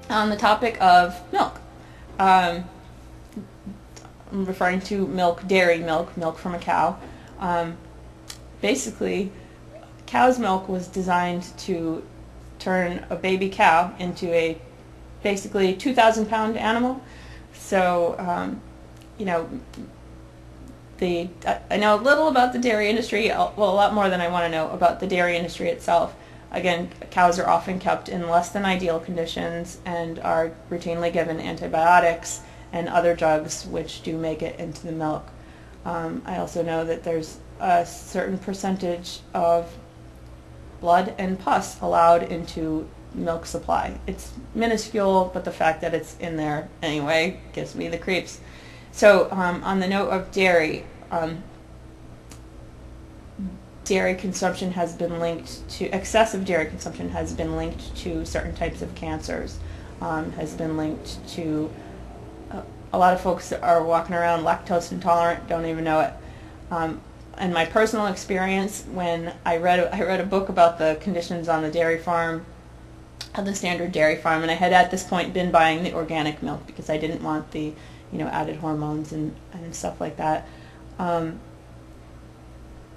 on the topic of milk. Um, I'm referring to milk, dairy milk, milk from a cow. Um, Basically, cow's milk was designed to turn a baby cow into a basically 2,000-pound animal. So, you know, I know a little about the dairy industry, well, a lot more than I want to know about the dairy industry itself. Again, cows are often kept in less than ideal conditions and are routinely given antibiotics and other drugs which do make it into the milk. I also know that there's a certain percentage of blood and pus allowed into milk supply. It's minuscule, but the fact that it's in there anyway gives me the creeps. So on the note of dairy, dairy consumption has been linked to, excessive dairy consumption has been linked to certain types of cancers, has been linked to, a lot of folks are walking around lactose intolerant, don't even know it. And my personal experience, when I read a book about the conditions on the dairy farm, the standard dairy farm, and I had at this point been buying the organic milk because I didn't want the added hormones and stuff like that. I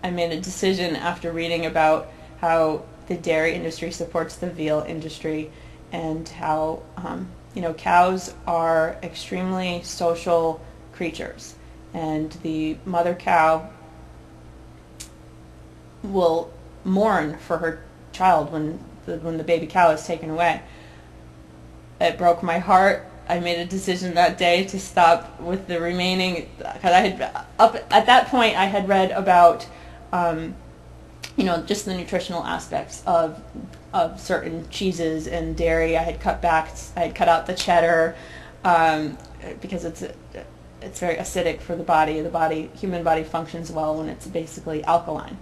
made a decision after reading about how the dairy industry supports the veal industry and how cows are extremely social creatures, and the mother cow will mourn for her child when the baby cow is taken away. It broke my heart. I made a decision that day to stop with the remaining, because I had, up at that point, I had read about just the nutritional aspects of certain cheeses and dairy. I had cut out the cheddar because it's very acidic for the body. Human body functions well when it's basically alkaline.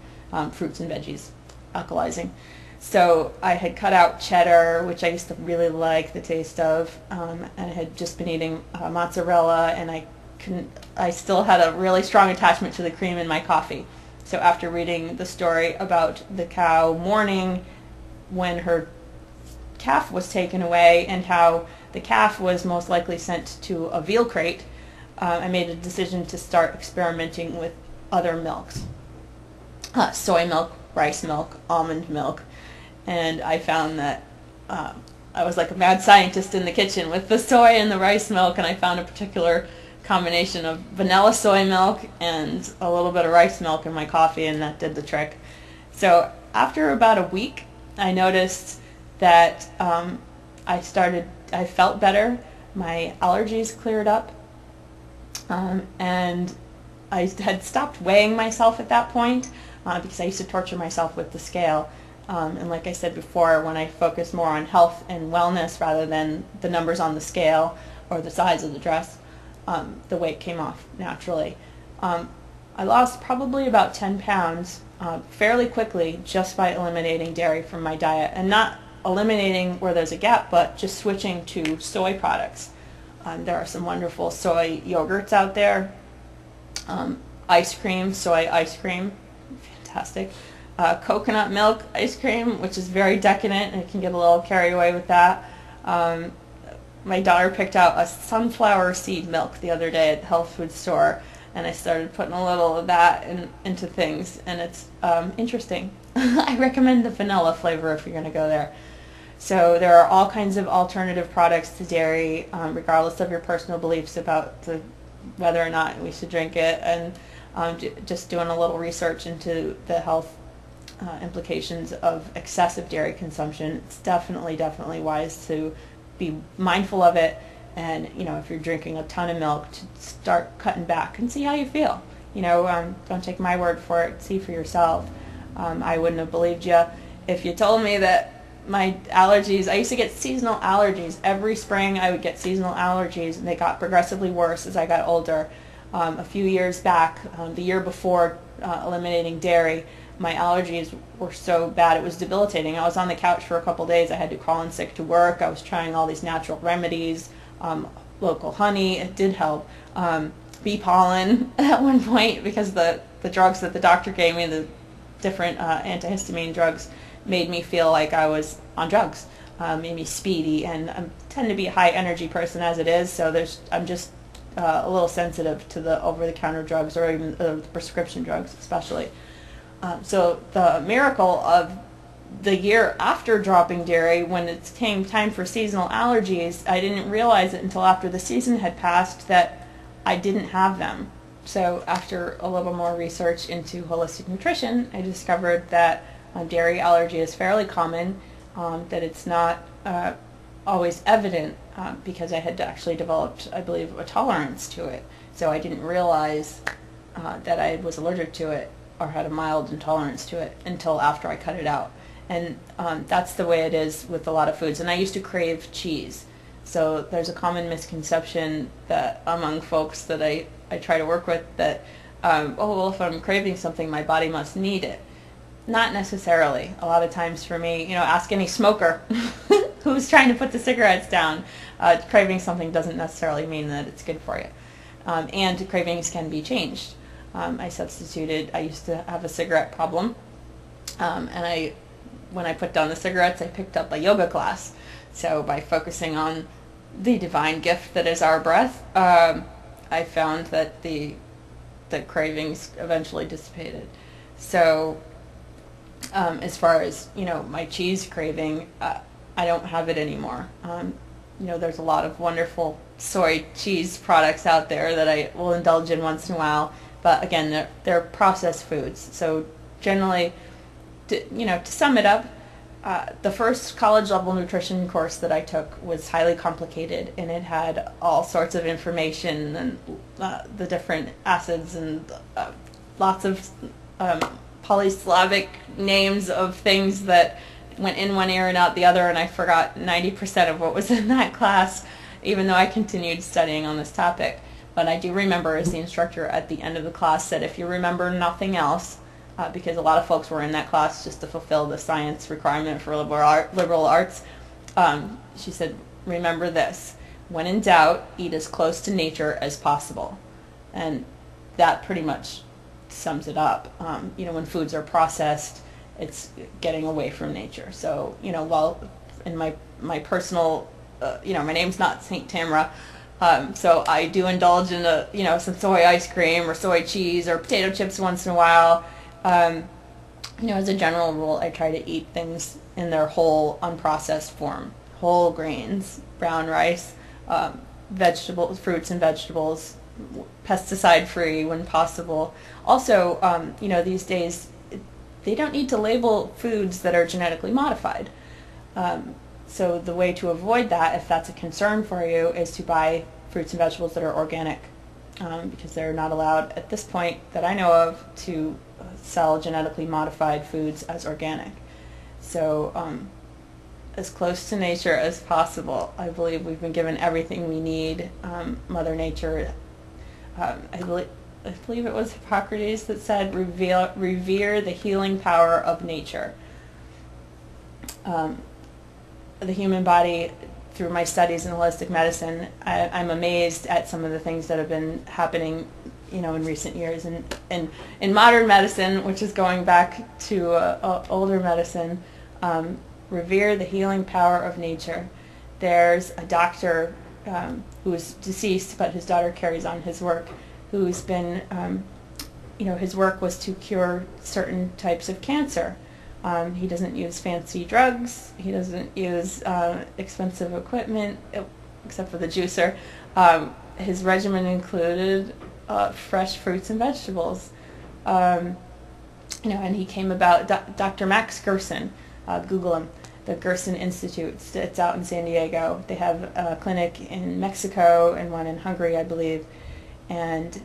Fruits and veggies, alkalizing. So I had cut out cheddar, which I used to really like the taste of, and I had just been eating mozzarella, and I still had a really strong attachment to the cream in my coffee. So after reading the story about the cow mourning when her calf was taken away and how the calf was most likely sent to a veal crate, I made a decision to start experimenting with other milks. Soy milk, rice milk, almond milk, and I found that I was like a mad scientist in the kitchen with the soy and the rice milk, and I found a particular combination of vanilla soy milk and a little bit of rice milk in my coffee, and that did the trick. So after about a week, I noticed that I felt better, my allergies cleared up, and I had stopped weighing myself at that point because I used to torture myself with the scale. And like I said before, when I focus more on health and wellness rather than the numbers on the scale or the size of the dress, the weight came off naturally. I lost probably about 10 pounds fairly quickly just by eliminating dairy from my diet, and not eliminating where there's a gap, but just switching to soy products. There are some wonderful soy yogurts out there. Ice cream, soy ice cream, fantastic. Coconut milk ice cream, which is very decadent, and I can get a little carried away with that. My daughter picked out a sunflower seed milk the other day at the health food store, and I started putting a little of that into things, and it's interesting. I recommend the vanilla flavor if you're going to go there. So there are all kinds of alternative products to dairy, regardless of your personal beliefs about whether or not we should drink it, and just doing a little research into the health implications of excessive dairy consumption. It's definitely wise to be mindful of it, and if you're drinking a ton of milk, to start cutting back and see how you feel. Don't take my word for it, see for yourself. I wouldn't have believed you if you told me that my allergies, I used to get seasonal allergies. Every spring I would get seasonal allergies, and they got progressively worse as I got older. A few years back, the year before eliminating dairy, my allergies were so bad it was debilitating. I was on the couch for a couple days. I had to call in sick to work. I was trying all these natural remedies, local honey, it did help. Bee pollen at one point, because the drugs that the doctor gave me, the different antihistamine drugs, made me feel like I was on drugs. made me speedy, and I tend to be a high energy person as it is, so I'm just a little sensitive to the over-the-counter drugs, or even the prescription drugs especially. So the miracle of the year after dropping dairy, when it came time for seasonal allergies, I didn't realize it until after the season had passed that I didn't have them. So after a little more research into holistic nutrition, I discovered that dairy allergy is fairly common, that it's not always evident, because I had actually developed, I believe, a tolerance to it. So I didn't realize that I was allergic to it or had a mild intolerance to it until after I cut it out. And that's the way it is with a lot of foods. And I used to crave cheese. So there's a common misconception that among folks that I try to work with that, oh, well, if I'm craving something, my body must need it. Not necessarily. A lot of times for me, ask any smoker who's trying to put the cigarettes down. Craving something doesn't necessarily mean that it's good for you. And cravings can be changed. I used to have a cigarette problem, and when I put down the cigarettes, I picked up a yoga class. So by focusing on the divine gift that is our breath, I found that the cravings eventually dissipated. So as far as my cheese craving, I don't have it anymore. There's a lot of wonderful soy cheese products out there that I will indulge in once in a while, but again, they're processed foods. So generally, to sum it up, the first college level nutrition course that I took was highly complicated, and it had all sorts of information and the different acids and lots of polysyllabic names of things that went in one ear and out the other, and I forgot 90% of what was in that class, even though I continued studying on this topic. But I do remember, as the instructor at the end of the class said, if you remember nothing else, because a lot of folks were in that class just to fulfill the science requirement for liberal arts, she said, remember this: when in doubt, eat as close to nature as possible. And that pretty much sums it up. When foods are processed, it's getting away from nature. So, while in my personal, my name's not Saint Tamera, so I do indulge in some soy ice cream or soy cheese or potato chips once in a while. As a general rule, I try to eat things in their whole, unprocessed form. Whole grains, brown rice, vegetables, fruits and vegetables, pesticide-free when possible. Also, these days, they don't need to label foods that are genetically modified. So the way to avoid that, if that's a concern for you, is to buy fruits and vegetables that are organic, because they're not allowed at this point that I know of to sell genetically modified foods as organic. So as close to nature as possible. I believe we've been given everything we need. Mother Nature, I believe it was Hippocrates that said, revere the healing power of nature. The human body, through my studies in holistic medicine, I'm amazed at some of the things that have been happening, in recent years. And in modern medicine, which is going back to older medicine, revere the healing power of nature. There's a doctor who is deceased, but his daughter carries on his work, who's been, his work was to cure certain types of cancer. He doesn't use fancy drugs. He doesn't use expensive equipment, except for the juicer. His regimen included fresh fruits and vegetables. And he came about, Dr. Max Gerson, Google him, the Gerson Institute. It's out in San Diego. They have a clinic in Mexico and one in Hungary, I believe. And,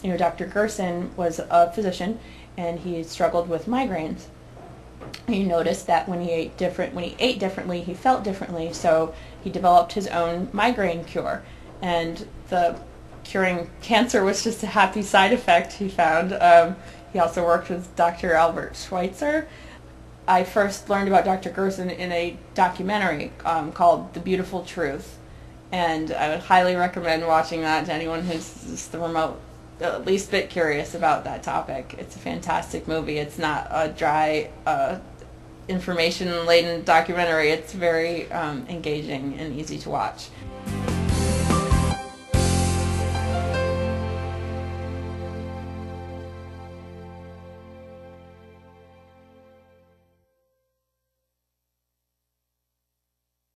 Dr. Gerson was a physician, and he struggled with migraines. He noticed that when he ate differently, he felt differently, so he developed his own migraine cure. And the curing cancer was just a happy side effect, he found. He also worked with Dr. Albert Schweitzer. I first learned about Dr. Gerson in a documentary called The Beautiful Truth, and I would highly recommend watching that to anyone who's just the least bit curious about that topic. It's a fantastic movie. It's not a dry, information-laden documentary. It's very engaging and easy to watch.